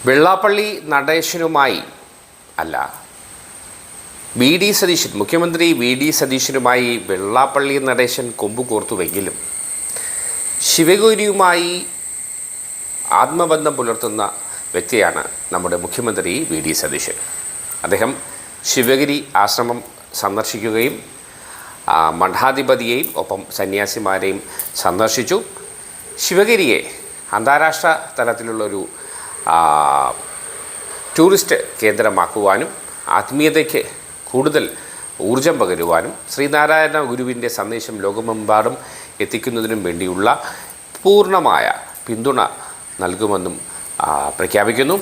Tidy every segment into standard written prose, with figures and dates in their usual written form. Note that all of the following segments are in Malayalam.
വെള്ളാപ്പള്ളി നടേശനുമായി അല്ല, വി.ഡി. സതീശൻ, മുഖ്യമന്ത്രി വി.ഡി. സതീശനുമായി വെള്ളാപ്പള്ളി നടേശൻ കൊമ്പ് കോർത്തുവെങ്കിലും ശിവഗിരിയുമായി ആത്മബന്ധം പുലർത്തുന്ന വ്യക്തിയാണ് നമ്മുടെ മുഖ്യമന്ത്രി വി.ഡി. സതീശൻ. അദ്ദേഹം ശിവഗിരി ആശ്രമം സന്ദർശിക്കുകയും മഠാധിപതിയെയും ഒപ്പം സന്യാസിമാരെയും സന്ദർശിച്ചു. ശിവഗിരിയെ അന്താരാഷ്ട്ര തലത്തിലുള്ളൊരു ടൂറിസ്റ്റ് കേന്ദ്രമാക്കുവാനും ആത്മീയതയ്ക്ക് കൂടുതൽ ഊർജം പകരുവാനും ശ്രീനാരായണ ഗുരുവിൻ്റെ സന്ദേശം ലോകമെമ്പാടും എത്തിക്കുന്നതിനും വേണ്ടിയുള്ള പൂർണ്ണമായ പിന്തുണ നൽകുമെന്നും പ്രഖ്യാപിക്കുന്നു.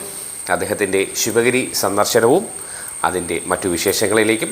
അദ്ദേഹത്തിൻ്റെ ശിവഗിരി സന്ദർശനവും അതിൻ്റെ മറ്റു വിശേഷങ്ങളിലേക്കും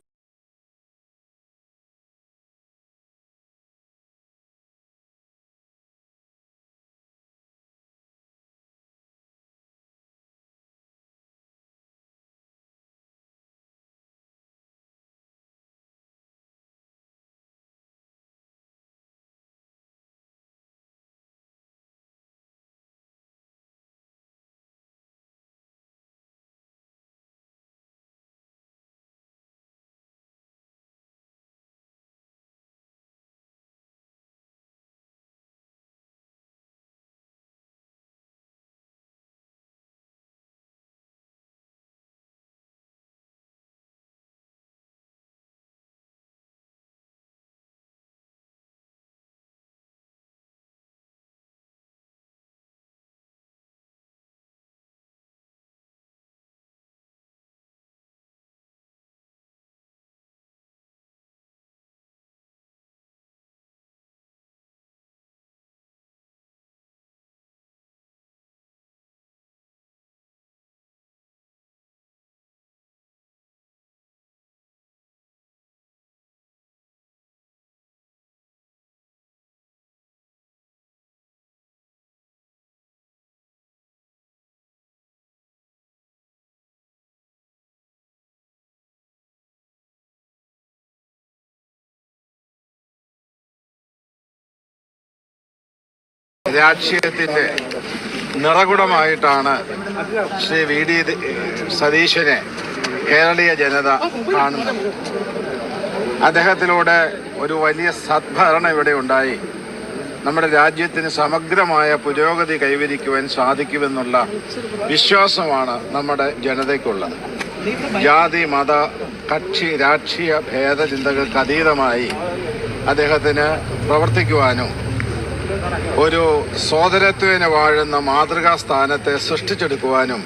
രാഷ്ട്രീയത്തിൻ്റെ നിറകുടമായിട്ടാണ് ശ്രീ വി.ഡി. സതീശനെ കേരളീയ ജനത കാണുന്നത്. അദ്ദേഹത്തിലൂടെ ഒരു വലിയ സദ്ഭരണം ഇവിടെ ഉണ്ടായി നമ്മുടെ രാജ്യത്തിന് സമഗ്രമായ പുരോഗതി കൈവരിക്കുവാൻ സാധിക്കുമെന്നുള്ള വിശ്വാസമാണ് നമ്മുടെ ജനതയ്ക്കുള്ളത്. ജാതി മത കക്ഷി രാഷ്ട്രീയ ഭേദചിന്തകൾക്ക് അതീതമായി അദ്ദേഹത്തിന് പ്രവർത്തിക്കുവാനും ഒരു സോദരത്വേന വാഴുന്ന മാതൃകാ സ്ഥാനത്തെ സൃഷ്ടിച്ചെടുക്കുവാനും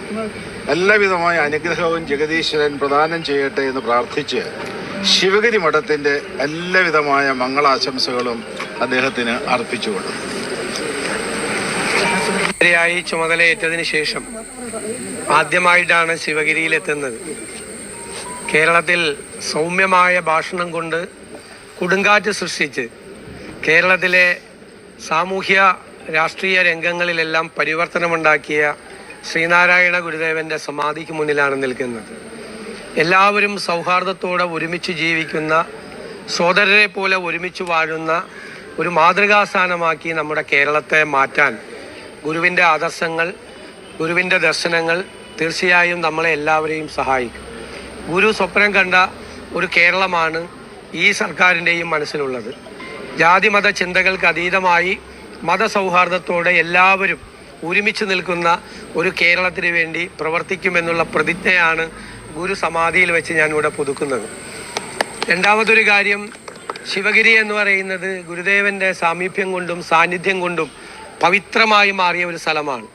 എല്ലാവിധമായ അനുഗ്രഹവും ജഗദീശ്വരൻ പ്രദാനം ചെയ്യട്ടെ എന്ന് പ്രാർത്ഥിച്ച് ശിവഗിരി മഠത്തിൻ്റെ എല്ലാവിധമായ മംഗളാശംസകളും അദ്ദേഹത്തിന് അർപ്പിച്ചുകൊള്ളും. ചുമതലയേറ്റതിന് ശേഷം ആദ്യമായിട്ടാണ് ശിവഗിരിയിലെത്തുന്നത്. കേരളത്തിൽ സൗമ്യമായ ഭാഷണം കൊണ്ട് കൊടുങ്കാറ്റ് സൃഷ്ടിച്ച് കേരളത്തിലെ സാമൂഹ്യ രാഷ്ട്രീയ രംഗങ്ങളിലെല്ലാം പരിവർത്തനമുണ്ടാക്കിയ ശ്രീനാരായണ ഗുരുദേവൻ്റെ സമാധിക്ക് മുന്നിലാണ് നിൽക്കുന്നത്. എല്ലാവരും സൗഹാർദ്ദത്തോടെ ഒരുമിച്ച് ജീവിക്കുന്ന, സോദരരെ പോലെ ഒരുമിച്ച് വാഴുന്ന ഒരു മാതൃകാസ്ഥാനമാക്കി നമ്മുടെ കേരളത്തെ മാറ്റാൻ ഗുരുവിൻ്റെ ആദർശങ്ങൾ, ഗുരുവിൻ്റെ ദർശനങ്ങൾ തീർച്ചയായും നമ്മളെ എല്ലാവരെയും സഹായിക്കും. ഗുരു സ്വപ്നം കണ്ട ഒരു കേരളമാണ് ഈ സർക്കാരിൻ്റെയും മനസ്സിലുള്ളത്. ജാതിമത ചിന്തകൾക്ക് അതീതമായി മതസൗഹാർദ്ദത്തോടെ എല്ലാവരും ഒരുമിച്ച് നിൽക്കുന്ന ഒരു കേരളത്തിന് വേണ്ടി പ്രവർത്തിക്കുമെന്നുള്ള പ്രതിജ്ഞയാണ് ഗുരു സമാധിയിൽ വെച്ച് ഞാനിവിടെ പുതുക്കുന്നത്. രണ്ടാമതൊരു കാര്യം, ശിവഗിരി എന്ന് പറയുന്നത് ഗുരുദേവൻ്റെ സാമീപ്യം കൊണ്ടും സാന്നിധ്യം കൊണ്ടും പവിത്രമായി മാറിയ ഒരു സ്ഥലമാണ്.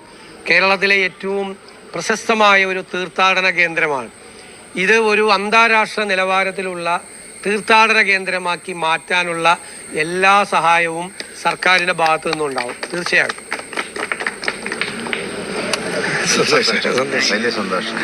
കേരളത്തിലെ ഏറ്റവും പ്രശസ്തമായ ഒരു തീർത്ഥാടന കേന്ദ്രമാണ്. ഇത് ഒരു അന്താരാഷ്ട്ര നിലവാരത്തിലുള്ള തീർത്ഥാടന കേന്ദ്രമാക്കി മാറ്റാനുള്ള എല്ലാ സഹായവും സർക്കാരിൻ്റെ ഭാഗത്തു നിന്നുണ്ടാവും. തീർച്ചയായും വലിയ സന്തോഷം.